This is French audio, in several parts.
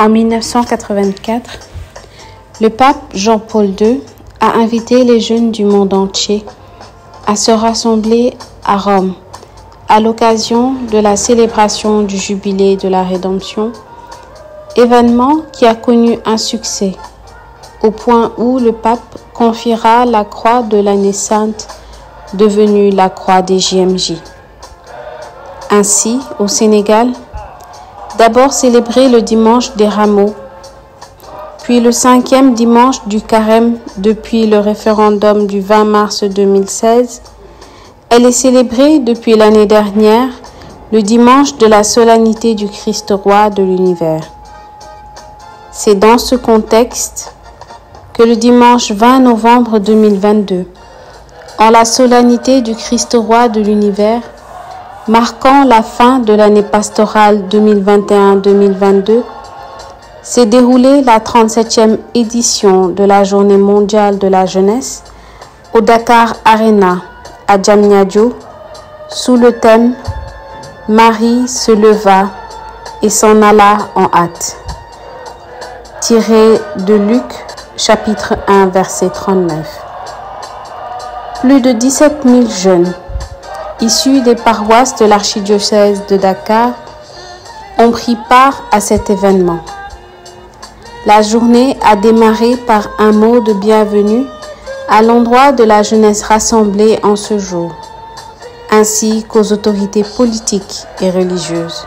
En 1984, le pape Jean-Paul II a invité les jeunes du monde entier à se rassembler à Rome à l'occasion de la célébration du jubilé de la Rédemption, événement qui a connu un succès au point où le pape confiera la croix de l'année sainte devenue la croix des JMJ. Ainsi, au Sénégal, d'abord célébré le dimanche des Rameaux, puis le 5e dimanche du Carême depuis le référendum du 20 mars 2016, elle est célébrée depuis l'année dernière le dimanche de la solennité du Christ roi de l'univers. C'est dans ce contexte que le dimanche 20 novembre 2022, en la solennité du Christ roi de l'univers, marquant la fin de l'année pastorale 2021-2022, s'est déroulée la 37e édition de la Journée mondiale de la jeunesse au Dakar Arena à Diamniadio sous le thème « Marie se leva et s'en alla en hâte », tiré de Luc chapitre 1 verset 39. Plus de 17 000 jeunes issus des paroisses de l'archidiocèse de Dakar ont pris part à cet événement. La journée a démarré par un mot de bienvenue à l'endroit de la jeunesse rassemblée en ce jour, ainsi qu'aux autorités politiques et religieuses.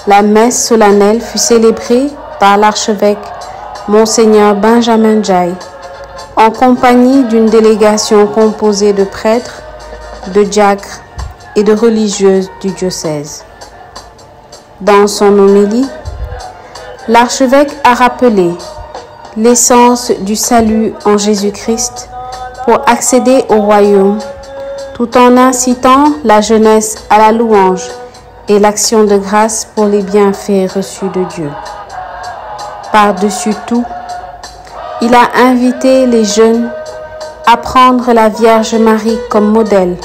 La messe solennelle fut célébrée par l'archevêque Monseigneur Benjamin Ndiaye, en compagnie d'une délégation composée de prêtres, de diacres et de religieuses du diocèse. Dans son homélie, l'archevêque a rappelé l'essence du salut en Jésus-Christ pour accéder au royaume, tout en incitant la jeunesse à la louange et l'action de grâce pour les bienfaits reçus de Dieu. Par-dessus tout, il a invité les jeunes à prendre la Vierge Marie comme modèle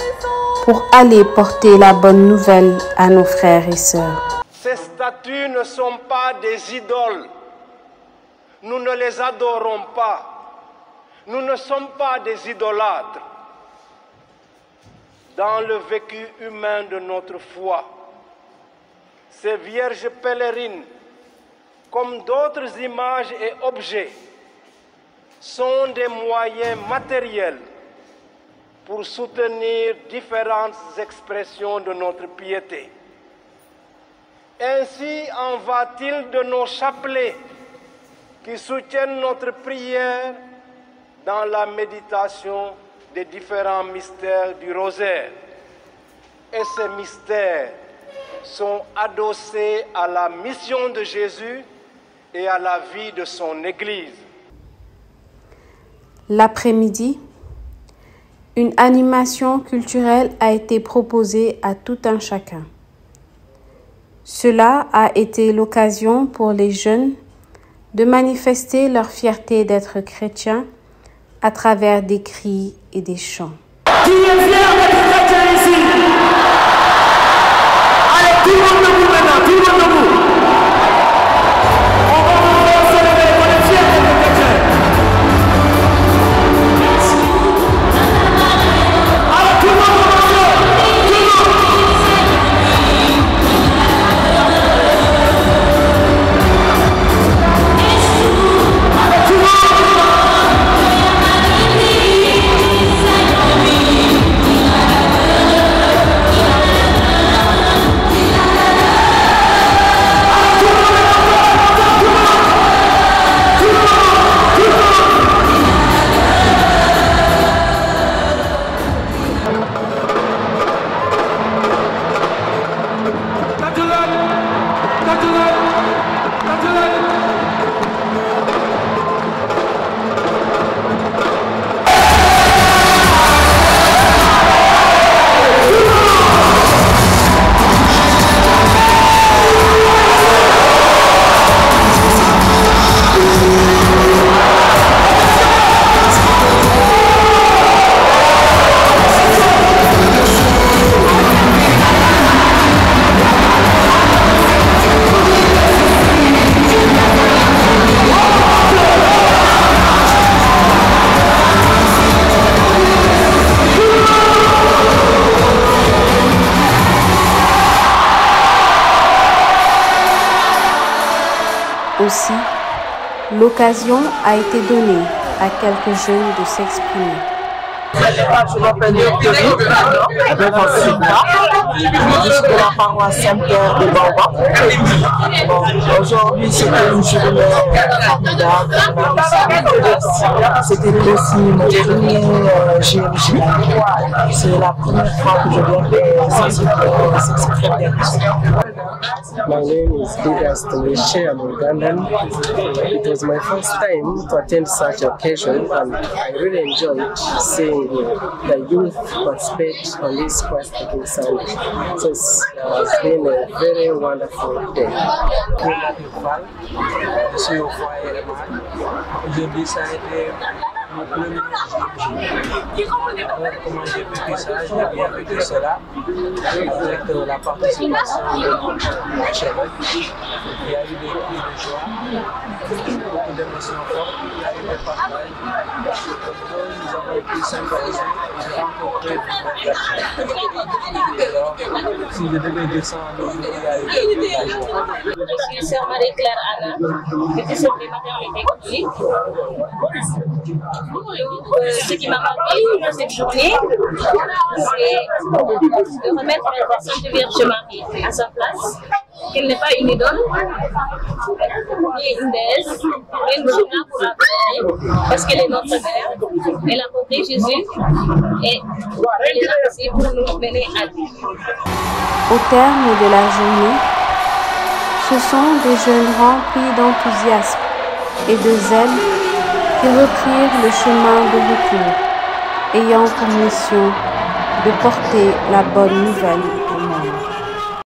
pour aller porter la bonne nouvelle à nos frères et sœurs. Ces statues ne sont pas des idoles. Nous ne les adorons pas. Nous ne sommes pas des idolâtres. Dans le vécu humain de notre foi, ces vierges pèlerines, comme d'autres images et objets, sont des moyens matériels pour soutenir différentes expressions de notre piété. Ainsi en va-t-il de nos chapelets qui soutiennent notre prière dans la méditation des différents mystères du rosaire. Et ces mystères sont adossés à la mission de Jésus et à la vie de son Église. L'après-midi, une animation culturelle a été proposée à tout un chacun. Cela a été l'occasion pour les jeunes de manifester leur fierté d'être chrétiens à travers des cris et des chants. Qui est fier d'être chrétien ici? Allez, tout le monde debout maintenant, tout le monde debout. On va se lever, on est fier d'être chrétien. Allez, tout le monde commence, tout le monde. Allez, tout le monde. L'occasion a été donnée à quelques jeunes de s'exprimer. Je m'appelle Victory, je suis de la paroisse Saint-Pierre de Baobab. Aujourd'hui, c'était une journée formidable. C'était aussi mon premier GMJ. C'est la première fois que je viens de s'exprimer. My name is Didas Tumishe, I'm Ugandan. It was my first time to attend such occasion, and I really enjoyed seeing the youth participate on this Christ Taking Sunday. So it's been a very wonderful day. Je suis au foyer de Mal. Aujourd'hui, ça a été mon premier comment j'ai vécu ça, j'ai bien vécu cela avec la participation de mon chef. Il y a eu des cris de joie, beaucoup d'émotions fortes, il y a eu des partages. Nous avons pu sympathiser, j'ai rencontré de personnes. Alors, si je devais descendre aujourd'hui, il y a eu de la joie. Je suis sœur Marie-Claire Anna, je suis sur les maternités catholiques. Ce qui m'a marqué dans cette journée, c'est de remettre la Sainte Vierge Marie à sa place, qu'elle n'est pas une idole, ni une déesse, mais nous sommes là pour la bénir, parce qu'elle est notre mère, elle a porté Jésus et elle est là aussi pour nous mener à Dieu. Au terme de la journée, ce sont des jeunes remplis d'enthousiasme et de zèle qui reprirent le chemin de retour, ayant pour mission de porter la bonne nouvelle